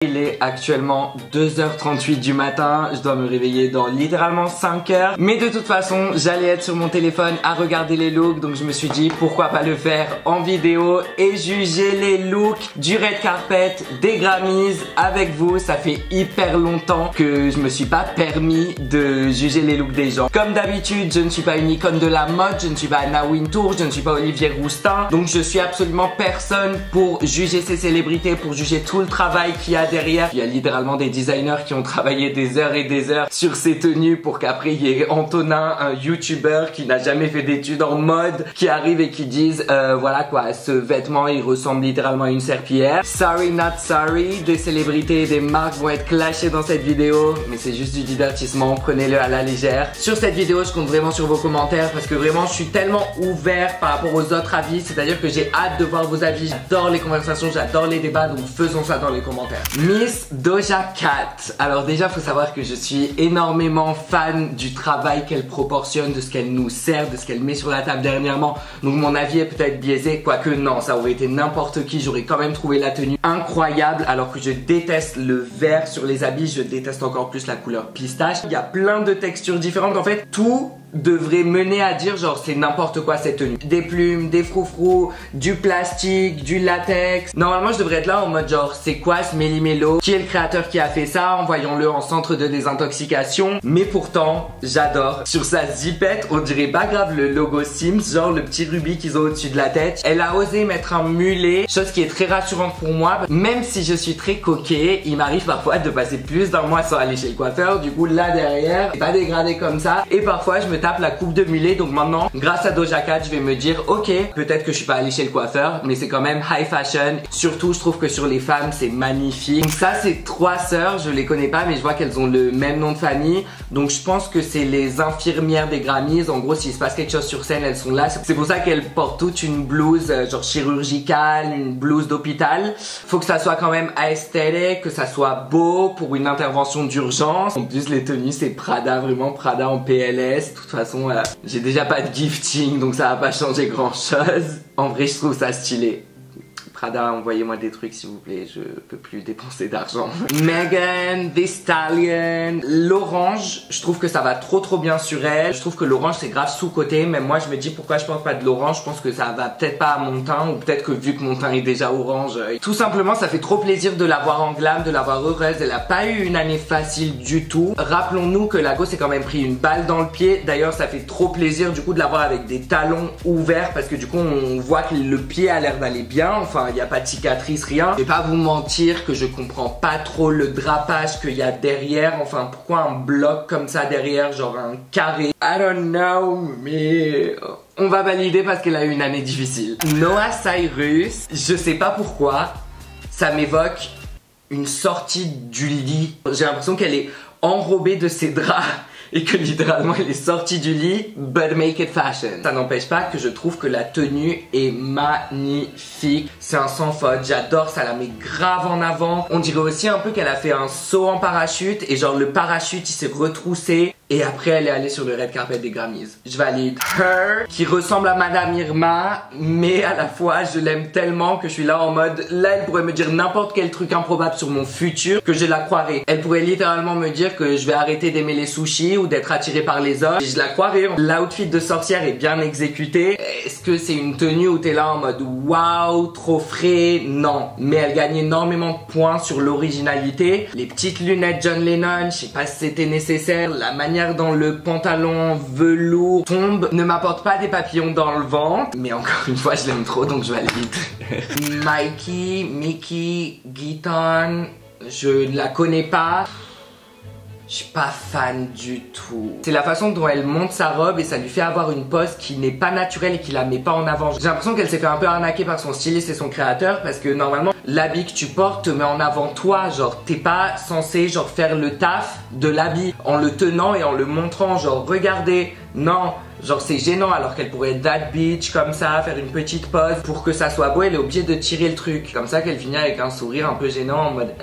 Il est actuellement 2h38 du matin, je dois me réveiller dans littéralement 5 heures. Mais de toute façon, j'allais être sur mon téléphone à regarder les looks, donc je me suis dit pourquoi pas le faire en vidéo et juger les looks du red carpet des Grammys avec vous. Ça fait hyper longtemps que je me suis pas permis de juger les looks des gens. Comme d'habitude, je ne suis pas une icône de la mode, je ne suis pas Anna Wintour, je ne suis pas Olivier Rousteing, donc je suis absolument personne pour juger ces célébrités, pour juger tout le travail qu'il y a derrière. Il y a littéralement des designers qui ont travaillé des heures et des heures sur ces tenues pour qu'après il y ait Antonin, un YouTuber qui n'a jamais fait d'études en mode, qui arrive et qui dise voilà quoi, ce vêtement il ressemble littéralement à une serpillière. Sorry not sorry, des célébrités et des marques vont être clashées dans cette vidéo, mais c'est juste du divertissement, prenez-le à la légère. Sur cette vidéo, je compte vraiment sur vos commentaires parce que vraiment je suis tellement ouvert par rapport aux autres avis, c'est-à-dire que j'ai hâte de voir vos avis. J'adore les conversations, j'adore les débats, donc faisons ça dans les commentaires. Miss Doja Cat. Alors déjà faut savoir que je suis énormément fan du travail qu'elle proportionne, de ce qu'elle nous sert, de ce qu'elle met sur la table dernièrement. Donc mon avis est peut-être biaisé, quoique non, ça aurait été n'importe qui, j'aurais quand même trouvé la tenue incroyable, alors que je déteste le vert sur les habits, je déteste encore plus la couleur pistache. Il y a plein de textures différentes, en fait tout devrait mener à dire genre c'est n'importe quoi cette tenue. Des plumes, des froufrous, du plastique, du latex. Normalement je devrais être là en mode genre c'est quoi ce méli-mélo? Qui est le créateur qui a fait ça? Envoyons-le en centre de désintoxication. Mais pourtant j'adore. Sur sa zipette on dirait pas grave le logo Sims, genre le petit rubis qu'ils ont au-dessus de la tête. Elle a osé mettre un mulet, chose qui est très rassurante pour moi. Même si je suis très coquet, il m'arrive parfois de passer plus d'un mois sans aller chez le coiffeur. Du coup là derrière, c'est pas dégradé comme ça. Et parfois je me tape la coupe de mulet, donc maintenant grâce à Doja Cat je vais me dire ok, peut-être que je suis pas allé chez le coiffeur, mais c'est quand même high fashion. Surtout je trouve que sur les femmes c'est magnifique. Donc ça c'est trois sœurs, je les connais pas mais je vois qu'elles ont le même nom de famille, donc je pense que c'est les infirmières des Grammys. En gros s'il se passe quelque chose sur scène elles sont là, c'est pour ça qu'elles portent toutes une blouse genre chirurgicale, une blouse d'hôpital. Faut que ça soit quand même aesthetic, que ça soit beau pour une intervention d'urgence. En plus les tenues c'est Prada, vraiment Prada en PLS. De toute façon j'ai déjà pas de gifting donc ça va pas changer grand chose. En vrai je trouve ça stylé. Prada, envoyez-moi des trucs s'il vous plaît, je peux plus dépenser d'argent. Megan Thee Stallion, l'orange, je trouve que ça va trop bien sur elle. Je trouve que l'orange c'est grave sous-côté, même moi je me dis pourquoi je porte pas de l'orange. Je pense que ça va peut-être pas à mon teint, ou peut-être que vu que mon teint est déjà orange, tout simplement ça fait trop plaisir de la voir en glam, de la voir heureuse. Elle a pas eu une année facile du tout. Rappelons-nous que la go s'est quand même pris une balle dans le pied. D'ailleurs ça fait trop plaisir du coup de la voir avec des talons ouverts, parce que du coup on voit que le pied a l'air d'aller bien. Enfin il n'y a pas de cicatrice, rien. Je vais pas vous mentir que je comprends pas trop le drapage qu'il y a derrière. Enfin pourquoi un bloc comme ça derrière, genre un carré. I don't know, mais on va valider parce qu'elle a eu une année difficile. Noah Cyrus, je sais pas pourquoi, ça m'évoque une sortie du lit. J'ai l'impression qu'elle est enrobée de ses draps et que littéralement elle est sortie du lit, but make it fashion. Ça n'empêche pas que je trouve que la tenue est magnifique. C'est un sans faute, j'adore, ça la met grave en avant. On dirait aussi un peu qu'elle a fait un saut en parachute et genre le parachute il s'est retroussé. Et après elle est allée sur le red carpet des Grammys. Je valide. Her, qui ressemble à Madame Irma, mais à la fois je l'aime tellement que je suis là en mode, là elle pourrait me dire n'importe quel truc improbable sur mon futur que je la croirais. Elle pourrait littéralement me dire que je vais arrêter d'aimer les sushis ou d'être attirée par les hommes, et je la croirais. L'outfit de sorcière est bien exécuté. Est-ce que c'est une tenue où t'es là en mode waouh, trop frais? Non, mais elle gagne énormément de points sur l'originalité. Les petites lunettes John Lennon, je sais pas si c'était nécessaire. La manière dont le pantalon velours tombe ne m'apporte pas des papillons dans le ventre, mais encore une fois je l'aime trop donc je valide. Mickey Guyton, je ne la connais pas. Je suis pas fan du tout. C'est la façon dont elle monte sa robe et ça lui fait avoir une pose qui n'est pas naturelle et qui la met pas en avant. J'ai l'impression qu'elle s'est fait un peu arnaquer par son styliste et son créateur, parce que normalement l'habit que tu portes te met en avant toi. Genre t'es pas censé genre faire le taf de l'habit en le tenant et en le montrant. Genre regardez, Non, genre c'est gênant alors qu'elle pourrait être that bitch comme ça, faire une petite pause pour que ça soit beau, elle est obligée de tirer le truc. Comme ça qu'elle finit avec un sourire un peu gênant en mode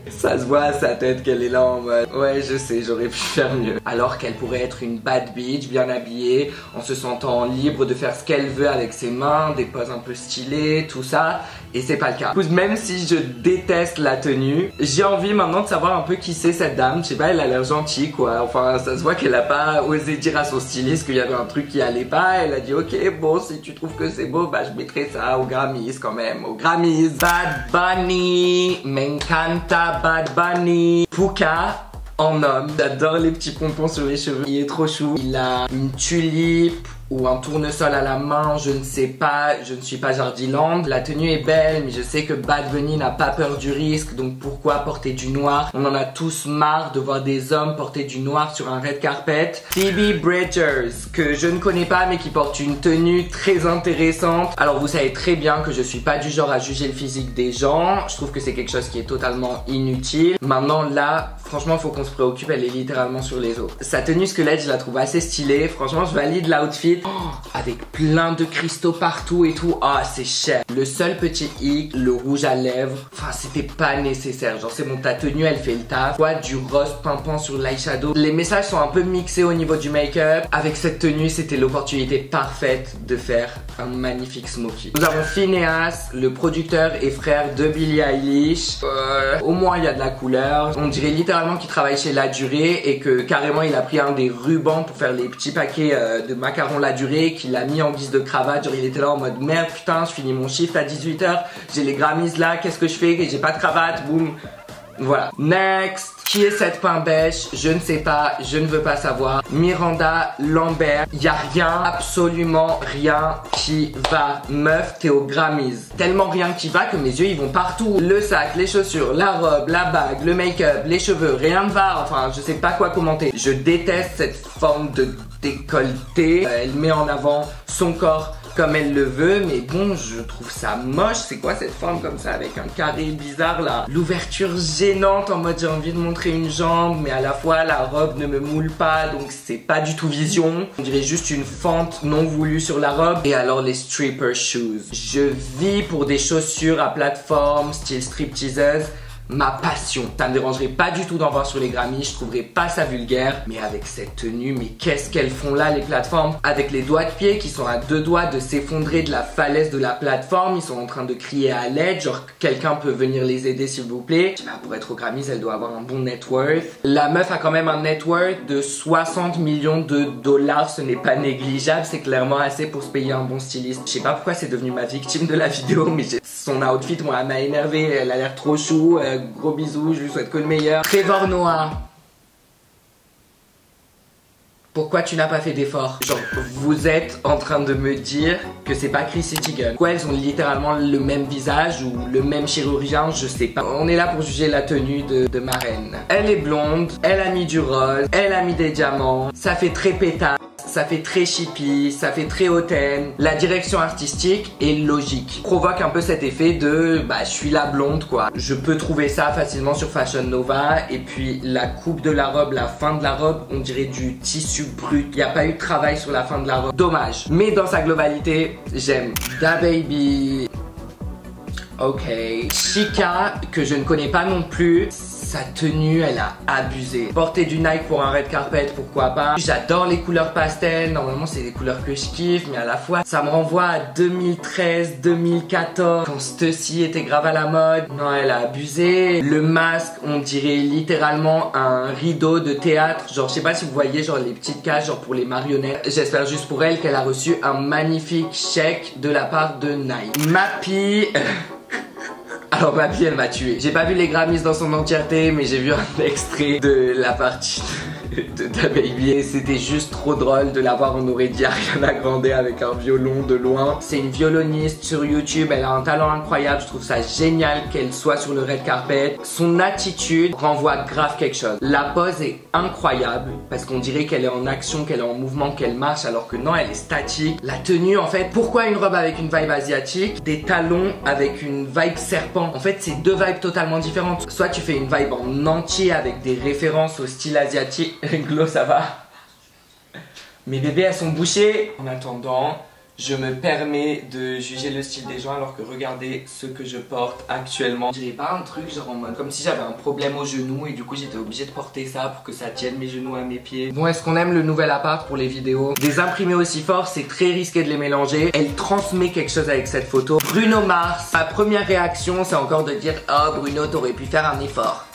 ça se voit à sa tête qu'elle est là en mode ouais je sais j'aurais pu faire mieux. Alors qu'elle pourrait être une bad bitch bien habillée, en se sentant libre de faire ce qu'elle veut avec ses mains, des poses un peu stylées, tout ça. Et c'est pas le cas. Même si je déteste la tenue, j'ai envie maintenant de savoir un peu qui c'est cette dame. Je sais pas, elle a l'air gentille quoi. Enfin ça se voit qu'elle a pas osé dire à son styliste qu'il y avait un truc qui allait pas. Elle a dit ok bon si tu trouves que c'est beau bah je mettrai ça aux Grammys quand même. Aux Grammys. Bad Bunny, me encanta Bad Bunny. Puka en homme. J'adore les petits pompons sur les cheveux. Il est trop chou. Il a une tulipe ou un tournesol à la main, je ne sais pas, je ne suis pas Jardiland. La tenue est belle, mais je sais que Bad Bunny n'a pas peur du risque, donc pourquoi porter du noir? On en a tous marre de voir des hommes porter du noir sur un red carpet. Phoebe Bridgers, que je ne connais pas, mais qui porte une tenue très intéressante. Alors vous savez très bien que je suis pas du genre à juger le physique des gens, je trouve que c'est quelque chose qui est totalement inutile. Maintenant là, franchement faut qu'on se préoccupe, elle est littéralement sur les os. Sa tenue squelette, je la trouve assez stylée, franchement je valide l'outfit. Oh, avec plein de cristaux partout et tout. Ah, c'est cher. Le seul petit hic, le rouge à lèvres. Enfin, c'était pas nécessaire. Genre, c'est bon, ta tenue, elle fait le taf. Quoi, du rose pimpant sur l'eyeshadow. Les messages sont un peu mixés au niveau du make-up. Avec cette tenue, c'était l'opportunité parfaite de faire un magnifique smoky. Nous avons Phineas, le producteur et frère de Billie Eilish. Au moins, il y a de la couleur. On dirait littéralement qu'il travaille chez La Durée et que carrément, il a pris un des rubans pour faire les petits paquets de macarons La Durée, qu'il a mis en guise de cravate. Genre il était là en mode merde putain je finis mon shift à 18 h, j'ai les Grammys là, qu'est-ce que je fais, j'ai pas de cravate, boum. Voilà. Next. Qui est cette pain bêche? Je ne sais pas, je ne veux pas savoir. Miranda Lambert. Y a rien, absolument rien qui va. Meuf, t'es aux Grammys. Tellement rien qui va que mes yeux ils vont partout. Le sac, les chaussures, la robe, la bague, le make-up, les cheveux, rien ne va. Enfin, je sais pas quoi commenter. Je déteste cette forme de décolleté. Elle met en avant son corps comme elle le veut, mais bon, je trouve ça moche. C'est quoi cette forme comme ça avec un carré bizarre là? L'ouverture gênante en mode j'ai envie de montrer une jambe, mais à la fois la robe ne me moule pas, donc c'est pas du tout vision. On dirait juste une fente non voulue sur la robe. Et alors les stripper shoes. Je vis pour des chaussures à plateforme, style stripteaseuse. Ma passion. Ça me dérangerait pas du tout d'en voir sur les Grammys, je trouverais pas ça vulgaire. Mais avec cette tenue, mais qu'est-ce qu'elles font là les plateformes? Avec les doigts de pied qui sont à deux doigts de s'effondrer de la falaise de la plateforme, ils sont en train de crier à l'aide, genre quelqu'un peut venir les aider s'il vous plaît. Je sais pas, pour être aux Grammys, elle doit avoir un bon net worth. La meuf a quand même un net worth de 60 millions de dollars, ce n'est pas négligeable, c'est clairement assez pour se payer un bon styliste. Je sais pas pourquoi c'est devenu ma victime de la vidéo, mais son outfit, moi, elle m'a énervé, elle a l'air trop chou. Gros bisous, je lui souhaite que le meilleur. Trevor Noah. Pourquoi tu n'as pas fait d'effort? Genre, vous êtes en train de me dire que c'est pas Chrissy Teigen. Quoi, elles ont littéralement le même visage ou le même chirurgien, je sais pas. On est là pour juger la tenue de ma reine. Elle est blonde, elle a mis du rose, elle a mis des diamants, ça fait très pétard. Ça fait très chippy, ça fait très hautaine. La direction artistique est logique. Provoque un peu cet effet de bah je suis la blonde quoi. Je peux trouver ça facilement sur Fashion Nova. Et puis la coupe de la robe, la fin de la robe, on dirait du tissu brut. Il n'y a pas eu de travail sur la fin de la robe. Dommage. Mais dans sa globalité, j'aime. DaBaby. Ok. Chica, que je ne connais pas non plus. Sa tenue, elle a abusé. Porter du Nike pour un red carpet, pourquoi pas. J'adore les couleurs pastel. Normalement, c'est des couleurs que je kiffe, mais à la fois, ça me renvoie à 2013, 2014, quand Stussy était grave à la mode. Non, elle a abusé. Le masque, on dirait littéralement un rideau de théâtre. Genre, je sais pas si vous voyez, genre les petites cages, genre pour les marionnettes. J'espère juste pour elle qu'elle a reçu un magnifique chèque de la part de Nike. Mappy. Alors ma fille elle m'a tué. J'ai pas vu les Grammys dans son entièreté, mais j'ai vu un extrait de la partie de DaBaby et c'était juste trop drôle de la voir. On aurait dit Ariana Grande avec un violon de loin. C'est une violoniste sur YouTube, elle a un talent incroyable. Je trouve ça génial qu'elle soit sur le red carpet. Son attitude renvoie grave quelque chose. La pose est incroyable parce qu'on dirait qu'elle est en action, qu'elle est en mouvement, qu'elle marche, alors que non, elle est statique. La tenue en fait, pourquoi une robe avec une vibe asiatique, des talons avec une vibe serpent? En fait c'est deux vibes totalement différentes. Soit tu fais une vibe en entier avec des références au style asiatique. Glo, ça va? Mes bébés elles sont bouchées. En attendant, je me permets de juger le style des gens alors que regardez ce que je porte actuellement. Je dirais pas un truc genre en mode comme si j'avais un problème au genou et du coup j'étais obligée de porter ça pour que ça tienne mes genoux à mes pieds. Bon, est-ce qu'on aime le nouvel appart pour les vidéos? Des imprimés aussi forts, c'est très risqué de les mélanger. Elle transmet quelque chose avec cette photo. Bruno Mars, ma première réaction c'est encore de dire oh Bruno t'aurais pu faire un effort.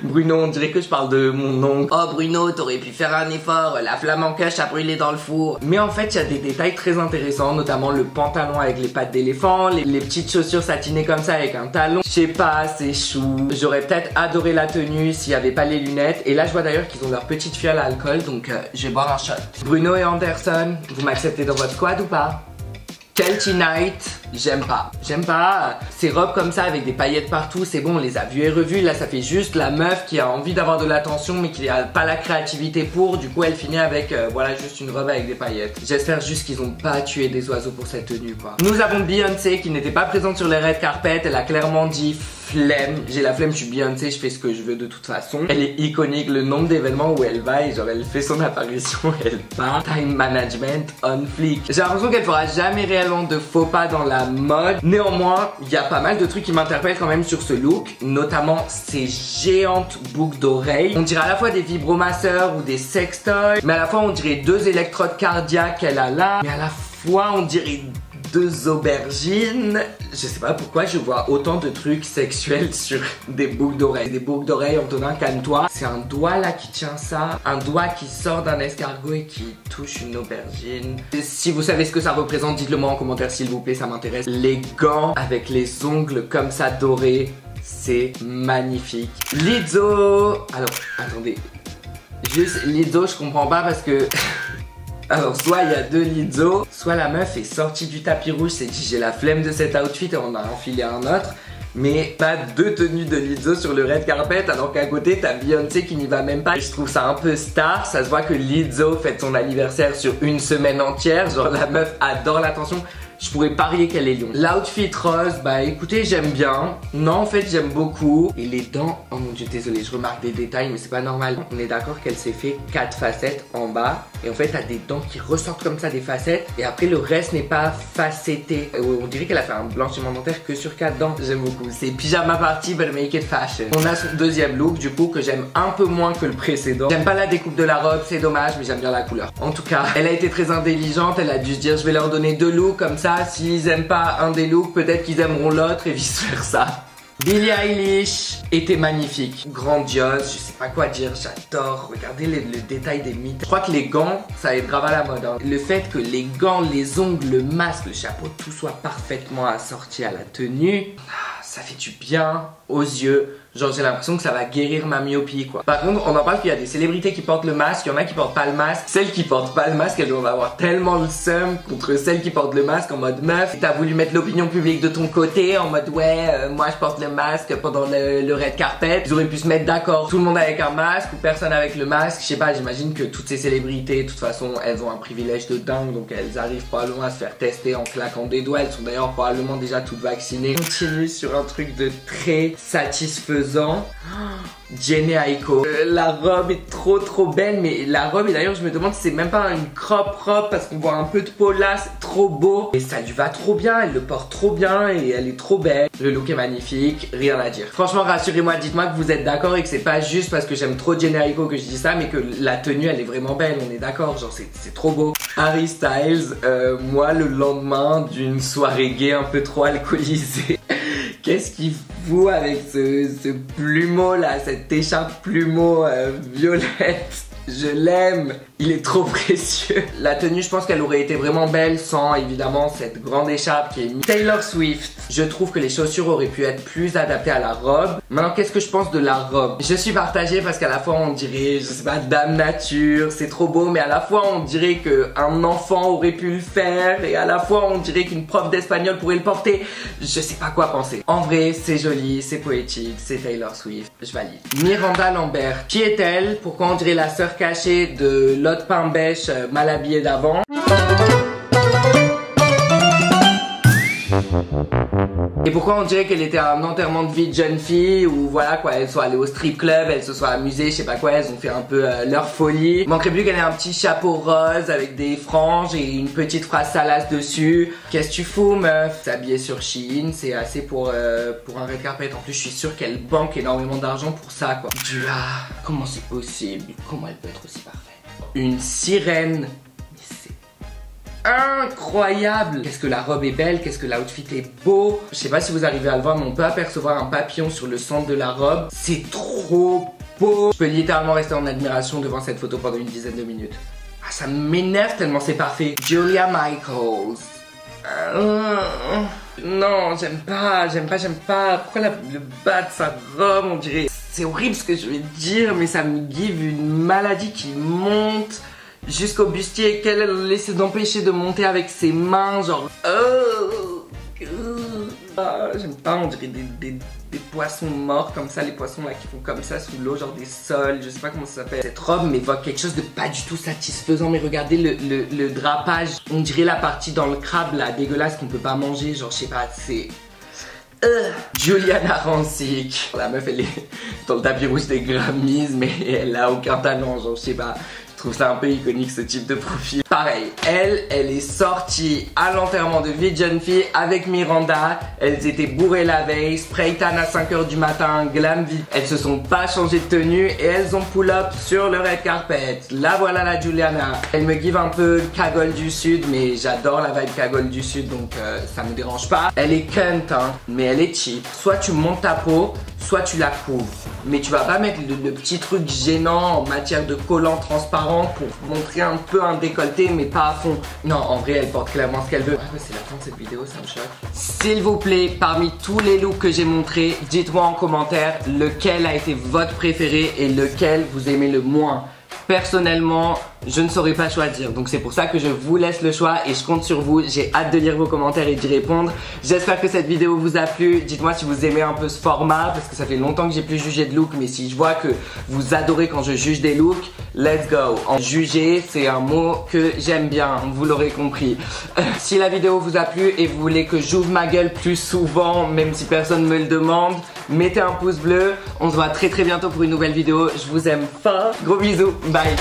Bruno, on dirait que je parle de mon oncle. Oh Bruno, t'aurais pu faire un effort, la flamme en cache a brûlé dans le four. Mais en fait, il y a des détails très intéressants, notamment le pantalon avec les pattes d'éléphant, les petites chaussures satinées comme ça avec un talon. Je sais pas, c'est chou. J'aurais peut-être adoré la tenue s'il n'y avait pas les lunettes. Et là, je vois d'ailleurs qu'ils ont leur petite fiole à alcool, donc je vais boire un shot. Bruno et Anderson, vous m'acceptez dans votre squad ou pas? Kelty Knight, j'aime pas. J'aime pas ces robes comme ça avec des paillettes partout, c'est bon, on les a vues et revues. Là, ça fait juste la meuf qui a envie d'avoir de l'attention mais qui a pas la créativité pour. Du coup, elle finit avec, voilà, juste une robe avec des paillettes. J'espère juste qu'ils ont pas tué des oiseaux pour cette tenue, quoi. Nous avons Beyoncé qui n'était pas présente sur les red carpet. Elle a clairement dit flemme. J'ai la flemme, je suis Beyoncé, je fais ce que je veux de toute façon. Elle est iconique, le nombre d'événements où elle va et genre elle fait son apparition, elle part. Time management on fleek. J'ai l'impression qu'elle fera jamais réellement de faux pas dans la mode. Néanmoins, il y a pas mal de trucs qui m'interpellent quand même sur ce look, notamment ces géantes boucles d'oreilles. On dirait à la fois des vibromasseurs ou des sextoys, mais à la fois on dirait deux électrodes cardiaques qu'elle a là, mais à la fois on dirait deux aubergines. Je sais pas pourquoi je vois autant de trucs sexuels sur des boucles d'oreilles. Des boucles d'oreilles, Antonin, calme-toi. C'est un doigt là qui tient ça. Un doigt qui sort d'un escargot et qui touche une aubergine. Et si vous savez ce que ça représente, dites-le moi en commentaire s'il vous plaît, ça m'intéresse. Les gants avec les ongles comme ça dorés, c'est magnifique. Lizzo. Alors, attendez. Juste Lizzo, je comprends pas parce que... Alors soit il y a deux Lizzo, soit la meuf est sortie du tapis rouge, s'est dit j'ai la flemme de cet outfit et on a enfilé un autre. Mais pas deux tenues de Lizzo sur le red carpet alors qu'à côté t'as Beyoncé qui n'y va même pas. Je trouve ça un peu star, ça se voit que Lizzo fête son anniversaire sur une semaine entière. Genre la meuf adore l'attention. Je pourrais parier qu'elle est lion. L'outfit rose, bah écoutez, j'aime bien. Non, en fait, j'aime beaucoup. Et les dents, oh mon dieu, désolé, je remarque des détails, mais c'est pas normal. On est d'accord qu'elle s'est fait 4 facettes en bas. Et en fait, t'as des dents qui ressortent comme ça des facettes. Et après, le reste n'est pas facetté. On dirait qu'elle a fait un blanchiment dentaire que sur 4 dents. J'aime beaucoup. C'est pyjama party, but make it fashion. On a son deuxième look, du coup, que j'aime un peu moins que le précédent. J'aime pas la découpe de la robe, c'est dommage, mais j'aime bien la couleur. En tout cas, elle a été très intelligente. Elle a dû se dire, je vais leur donner 2 looks comme ça. S'ils aiment pas un des looks, peut-être qu'ils aimeront l'autre et vice versa. Billie Eilish était magnifique, grandiose, je sais pas quoi dire, j'adore. Regardez le détail des mythes. Je crois que les gants, ça aide grave à la mode, hein. Le fait que les gants, les ongles, le masque, le chapeau, tout soit parfaitement assorti à la tenue, ça fait du bien aux yeux. Genre j'ai l'impression que ça va guérir ma myopie quoi. Par contre on en parle qu'il y a des célébrités qui portent le masque, il y en a qui portent pas le masque. Celles qui portent pas le masque, elles doivent avoir tellement le seum contre celles qui portent le masque en mode meuf. T'as voulu mettre l'opinion publique de ton côté en mode ouais moi je porte le masque pendant le red carpet. Ils auraient pu se mettre d'accord, tout le monde avec un masque ou personne avec le masque. Je sais pas, j'imagine que toutes ces célébrités de toute façon elles ont un privilège de dingue, donc elles arrivent probablement à se faire tester en claquant des doigts. Elles sont d'ailleurs probablement déjà toutes vaccinées. On continue sur un truc de très satisfaisant. Jenny Aiko. La robe est trop belle, mais la robe, et d'ailleurs je me demande si c'est même pas une crop robe parce qu'on voit un peu de peau là, c'est trop beau. Et ça lui va trop bien, elle le porte trop bien et elle est trop belle. Le look est magnifique, rien à dire. Franchement rassurez-moi, dites-moi que vous êtes d'accord et que c'est pas juste parce que j'aime trop Jenny Aiko que je dis ça, mais que la tenue elle est vraiment belle, on est d'accord, genre c'est trop beau. Harry Styles, moi le lendemain d'une soirée gay un peu trop alcoolisée. Qu'est-ce qu'il fout avec ce plumeau là, cette écharpe plumeau violette? Je l'aime, il est trop précieux. La tenue, je pense qu'elle aurait été vraiment belle sans évidemment cette grande écharpe qui est mise. Taylor Swift, je trouve que les chaussures auraient pu être plus adaptées à la robe. Maintenant, qu'est-ce que je pense de la robe? Je suis partagée parce qu'à la fois on dirait, je sais pas, Dame Nature, c'est trop beau, mais à la fois on dirait qu'un enfant aurait pu le faire et à la fois on dirait qu'une prof d'espagnol pourrait le porter. Je sais pas quoi penser. En vrai, c'est joli, c'est poétique, c'est Taylor Swift, je valide. Miranda Lambert, qui est-elle? Pourquoi on dirait la sœur cachée de l'autre pain bêche mal habillé d'avant? Et pourquoi on dirait qu'elle était à un enterrement de vie de jeune fille, ou voilà quoi, elles sont allées au strip club, elles se sont amusées, je sais pas quoi, elles ont fait un peu leur folie. Il manquerait plus qu'elle ait un petit chapeau rose avec des franges et une petite phrase salace dessus. Qu'est-ce que tu fous meuf? S'habiller sur Shein, c'est assez pour un red carpet. En plus je suis sûre qu'elle banque énormément d'argent pour ça quoi. Comment c'est possible? Comment elle peut être aussi parfaite? Une sirène. Incroyable! Qu'est-ce que la robe est belle, qu'est-ce que l'outfit est beau. Je sais pas si vous arrivez à le voir, mais on peut apercevoir un papillon sur le centre de la robe. C'est trop beau. Je peux littéralement rester en admiration devant cette photo pendant une dizaine de minutes. Ah, ça m'énerve tellement c'est parfait. Julia Michaels. Non, j'aime pas. Pourquoi le bas de sa robe, on dirait... C'est horrible ce que je vais dire, mais ça me give une maladie qui monte jusqu'au bustier, qu'elle essaie d'empêcher de monter avec ses mains, genre... j'aime pas, on dirait des poissons morts comme ça, les poissons là qui font comme ça sous l'eau, genre des sols, je sais pas comment ça s'appelle. Cette robe m'évoque quelque chose de pas du tout satisfaisant, mais regardez le drapage, on dirait la partie dans le crabe là, dégueulasse qu'on peut pas manger, genre je sais pas, c'est... Juliana Rancic. La meuf elle est dans le tapis rouge des Grammys, mais elle a aucun talent, genre je sais pas. Je trouve ça un peu iconique ce type de profil. Pareil, elle est sortie à l'enterrement de vie de jeune fille avec Miranda. Elles étaient bourrées la veille, spray tan à 5h du matin, glam vie. Elles se sont pas changées de tenue et elles ont pull up sur le red carpet. Là voilà la Juliana. Elle me give un peu cagole du sud, mais j'adore la vibe cagole du sud, donc ça me dérange pas. Elle est cunt hein, mais elle est cheap. Soit tu montes ta peau, soit tu la couvres. Mais tu vas pas mettre le petit truc gênant en matière de collant transparent pour montrer un peu un décolleté mais pas à fond. Non, en vrai elle porte clairement ce qu'elle veut. Ah, c'est la fin de cette vidéo, ça me choque. S'il vous plaît, parmi tous les looks que j'ai montrés, dites-moi en commentaire lequel a été votre préféré et lequel vous aimez le moins. Personnellement, je ne saurais pas choisir, donc c'est pour ça que je vous laisse le choix et je compte sur vous. J'ai hâte de lire vos commentaires et d'y répondre. J'espère que cette vidéo vous a plu. Dites-moi si vous aimez un peu ce format, parce que ça fait longtemps que j'ai plus jugé de look, mais si je vois que vous adorez quand je juge des looks, let's go. En juger, c'est un mot que j'aime bien, vous l'aurez compris. Si la vidéo vous a plu et vous voulez que j'ouvre ma gueule plus souvent, même si personne me le demande, mettez un pouce bleu. On se voit très bientôt pour une nouvelle vidéo. Je vous aime fort. Gros bisous. Bye.